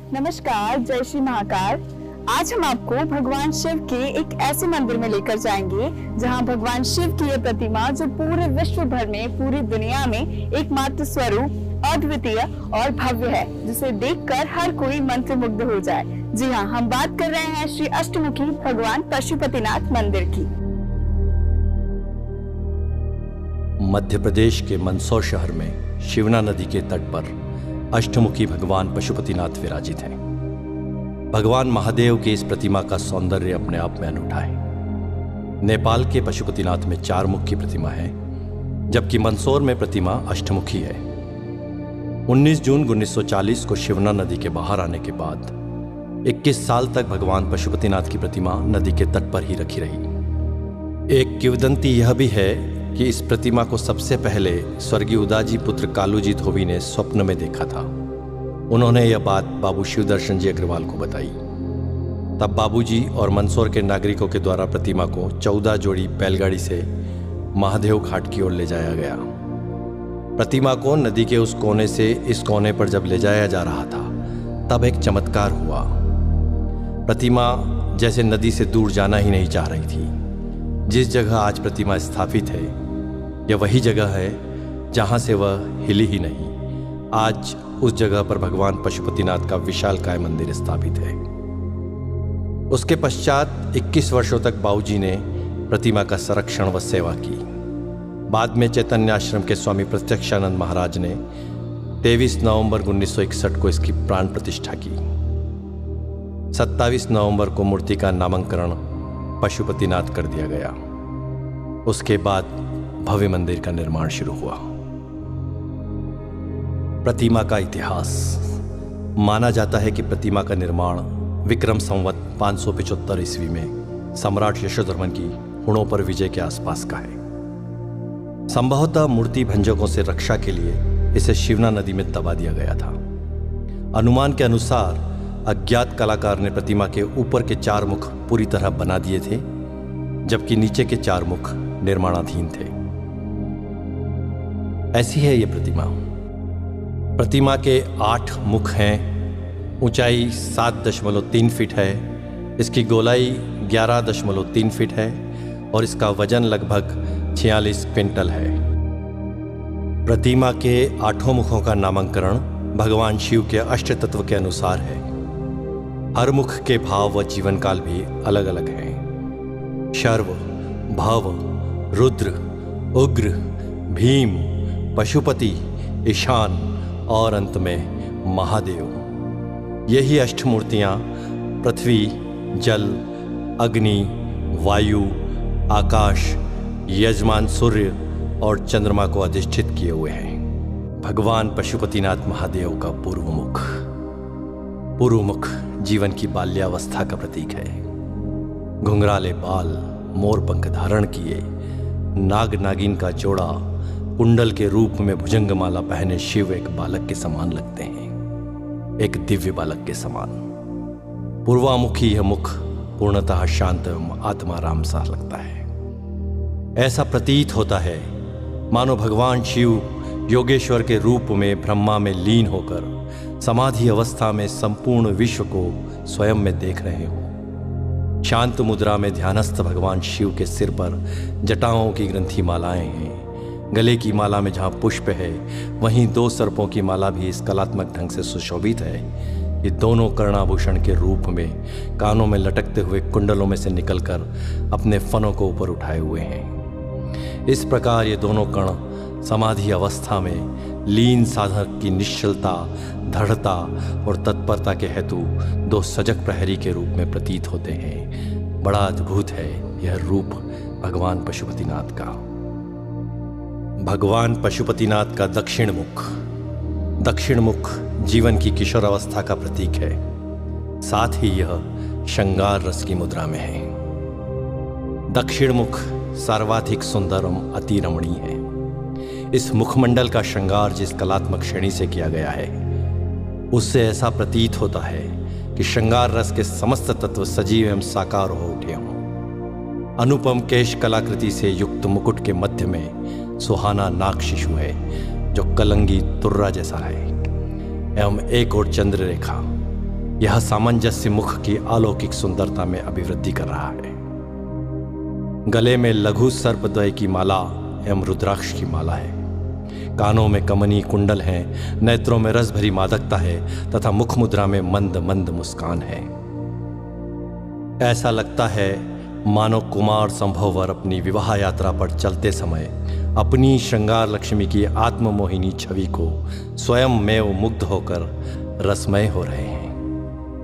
नमस्कार, जय श्री महाकाल। आज हम आपको भगवान शिव के एक ऐसे मंदिर में लेकर जाएंगे जहां भगवान शिव की ये प्रतिमा जो पूरे विश्व भर में, पूरी दुनिया में एकमात्र स्वरूप, अद्वितीय और भव्य है, जिसे देखकर हर कोई मंत्रमुग्ध हो जाए। जी हाँ, हम बात कर रहे हैं श्री अष्टमुखी भगवान पशुपतिनाथ मंदिर की। मध्य प्रदेश के मंदसौर शहर में शिवना नदी के तट पर अष्टमुखी भगवान पशुपतिनाथ विराजित हैं। भगवान महादेव की इस प्रतिमा का सौंदर्य अपने आप में अनूठा है। नेपाल के पशुपतिनाथ में 4 मुख की प्रतिमा है, जबकि मंदसौर में प्रतिमा अष्टमुखी है। 19 जून 1940 को शिवना नदी के बाहर आने के बाद 21 साल तक भगवान पशुपतिनाथ की प्रतिमा नदी के तट पर ही रखी रही। एक किंवदंती यह भी है कि इस प्रतिमा को सबसे पहले स्वर्गीय उदाजी पुत्र कालूजी धोबी ने स्वप्न में देखा था। उन्होंने यह बात बाबू शिवदर्शन जी अग्रवाल को बताई। तब बाबूजी और मंदसौर के नागरिकों के द्वारा प्रतिमा को 14 जोड़ी बैलगाड़ी से महादेव घाट की ओर ले जाया गया। प्रतिमा को नदी के उस कोने से इस कोने पर जब ले जाया जा रहा था, तब एक चमत्कार हुआ। प्रतिमा जैसे नदी से दूर जाना ही नहीं चाह रही थी। जिस जगह आज प्रतिमा स्थापित है, यह वही जगह है जहां से वह हिली ही नहीं। आज उस जगह पर भगवान पशुपतिनाथ का विशालकाय मंदिर स्थापित है। उसके पश्चात 21 वर्षों तक बाबूजी ने प्रतिमा का संरक्षण व सेवा की। बाद में चैतन्य आश्रम के स्वामी प्रत्यक्षानंद महाराज ने 23 नवंबर 1961 को इसकी प्राण प्रतिष्ठा की। 27 नवंबर को मूर्ति का नामकरण पशुपतिनाथ कर दिया गया। उसके बाद भव्य मंदिर का निर्माण शुरू हुआ। प्रतिमा का इतिहास। माना जाता है कि प्रतिमा का निर्माण विक्रम संवत 575 ईस्वी में सम्राट यशोधर्मन की हुणों पर विजय के आसपास का है। संभवतः मूर्ति भंजकों से रक्षा के लिए इसे शिवना नदी में दबा दिया गया था। अनुमान के अनुसार अज्ञात कलाकार ने प्रतिमा के ऊपर के 4 मुख पूरी तरह बना दिए थे, जबकि नीचे के 4 मुख निर्माणाधीन थे। ऐसी है यह प्रतिमा। प्रतिमा के 8 मुख हैं। ऊंचाई 7.3 फीट है। इसकी गोलाई 11.3 फीट है और इसका वजन लगभग 46 क्विंटल है। प्रतिमा के 8 मुखों का नामकरण भगवान शिव के अष्ट तत्व के अनुसार है। हर मुख के भाव व जीवन काल भी अलग अलग हैं। शर्व, भव, रुद्र, उग्र, भीम, पशुपति, ईशान और अंत में महादेव। यही अष्टमूर्तियां पृथ्वी, जल, अग्नि, वायु, आकाश, यजमान सूर्य और चंद्रमा को अधिष्ठित किए हुए हैं। भगवान पशुपतिनाथ महादेव का पूर्व मुख। पूर्व मुख जीवन की बाल्यावस्था का प्रतीक है। घुंघराले बाल, मोर पंख धारण किए, नाग नागिन का जोड़ा, कुंडल के रूप में भुजंगमाला पहने शिव एक बालक के समान लगते हैं, एक दिव्य बालक के समान। पूर्वामुखी यह मुख पूर्णतः शांत एवं आत्माराम सा लगता है। ऐसा प्रतीत होता है मानो भगवान शिव योगेश्वर के रूप में ब्रह्मा में लीन होकर समाधि अवस्था में संपूर्ण विश्व को स्वयं में देख रहे हो। शांत मुद्रा में ध्यानस्थ भगवान शिव के सिर पर जटाओं की ग्रंथि मालाएं हैं। गले की माला में जहाँ पुष्प है, वहीं 2 सर्पों की माला भी इस कलात्मक ढंग से सुशोभित है। ये दोनों कर्णाभूषण के रूप में कानों में लटकते हुए कुंडलों में से निकलकर अपने फनों को ऊपर उठाए हुए हैं। इस प्रकार ये दोनों कण समाधि अवस्था में लीन साधक की निश्चलता, दृढ़ता और तत्परता के हेतु 2 सजग प्रहरी के रूप में प्रतीत होते हैं। बड़ा अद्भुत है यह रूप भगवान पशुपतिनाथ का। भगवान पशुपतिनाथ का दक्षिण मुख। दक्षिण मुख जीवन की किशोर अवस्था का प्रतीक है। साथ ही यह श्रृंगार रस की मुद्रा में है। दक्षिण मुख सर्वाधिक सुंदर एवं अति रमणीय है। इस मुखमंडल का श्रृंगार जिस कलात्मक श्रेणी से किया गया है, उससे ऐसा प्रतीत होता है कि श्रृंगार रस के समस्त तत्व सजीव एवं साकार हो उठे हों। अनुपम केश कलाकृति से युक्त मुकुट के मध्य में सुहाना नाग शिशु है, जो कलंगी तुर्रा जैसा है, एवं एक और चंद्र रेखा यह सामंजस्य मुख की अलौकिक सुंदरता में अभिवृद्धि कर रहा है। गले में लघु सर्पद्वय की माला एवं रुद्राक्ष की माला है। कानों में कमनी कुंडल हैं, नेत्रों में रस भरी मादकता है तथा मुख मुद्रा में मंद मंद मुस्कान है। ऐसा लगता है मानो कुमार संभववर अपनी विवाह यात्रा पर चलते समय अपनी श्रृंगार लक्ष्मी की आत्ममोहिनी छवि को स्वयं में मुग्ध होकर रसमय हो रहे हैं।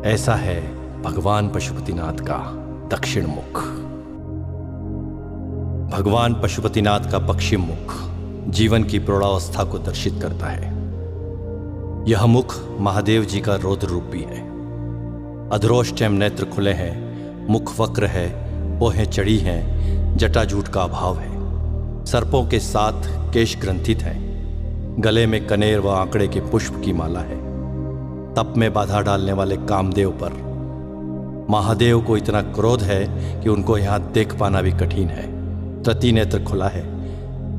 ऐसा है भगवान पशुपतिनाथ का दक्षिण मुख। भगवान पशुपतिनाथ का पश्चिम मुख जीवन की प्रौढ़ावस्था को दर्शित करता है। यह मुख महादेव जी का रौद्र रूप भी है। अधरोष्टम नेत्र खुले हैं, मुख वक्र है, पोहें चढ़ी हैं, जटाजूट का अभाव है। सर्पों के साथ केश ग्रंथित हैं। गले में कनेर व आंकड़े के पुष्प की माला है। तप में बाधा डालने वाले कामदेव पर महादेव को इतना क्रोध है कि उनको यहां देख पाना भी कठिन है। तृतीय नेत्र खुला है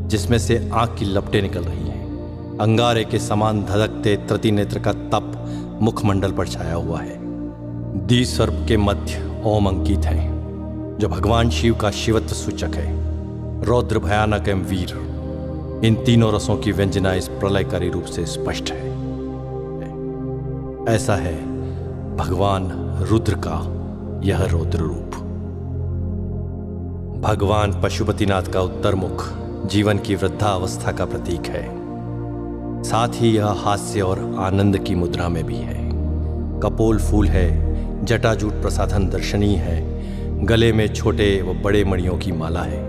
जिसमें से आंख की लपटें निकल रही हैं। अंगारे के समान धधकते तृतीय नेत्र का तप मुखमंडल पर छाया हुआ है। द्विसर्प के मध्य ओम अंकित है जो भगवान शिव का शिवत्व सूचक है। रौद्र, भयानक एवं वीर, इन तीनों रसों की व्यंजना इस प्रलयकारी रूप से स्पष्ट है। ऐसा है भगवान रुद्र का यह रौद्र रूप। भगवान पशुपतिनाथ का उत्तर मुख जीवन की वृद्धावस्था का प्रतीक है। साथ ही यह हास्य और आनंद की मुद्रा में भी है। कपोल फूल है, जटाजूट प्रसाधन दर्शनीय है। गले में छोटे व बड़े मणियों की माला है।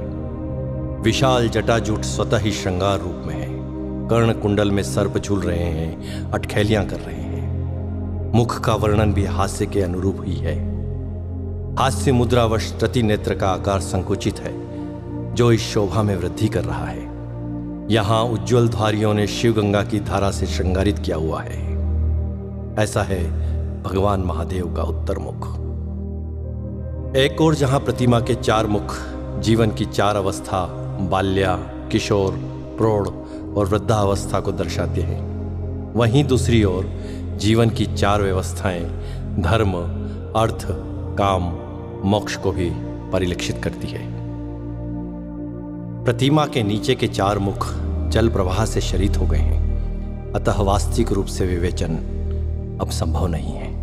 विशाल जटाजूट स्वतः ही श्रृंगार रूप में है। कर्ण कुंडल में सर्प झूल रहे हैं, अटखेलियां कर रहे हैं। मुख का वर्णन भी हास्य के अनुरूप ही है। हास्य मुद्रावश तृतीय नेत्र का आकार संकुचित है जो इस शोभा में वृद्धि कर रहा है। यहां उज्ज्वल धारियों ने शिवगंगा की धारा से श्रृंगारित किया हुआ है। ऐसा है भगवान महादेव का उत्तर मुख। एक और जहां प्रतिमा के चार मुख जीवन की चार अवस्था बाल्या, किशोर, प्रौढ़ और वृद्धावस्था को दर्शाते हैं, वहीं दूसरी ओर जीवन की चार व्यवस्थाएं धर्म, अर्थ, काम, मोक्ष को भी परिलक्षित करती है। प्रतिमा के नीचे के चार मुख जल प्रवाह से शरीत हो गए हैं, अतः वास्तविक रूप से विवेचन अब संभव नहीं है।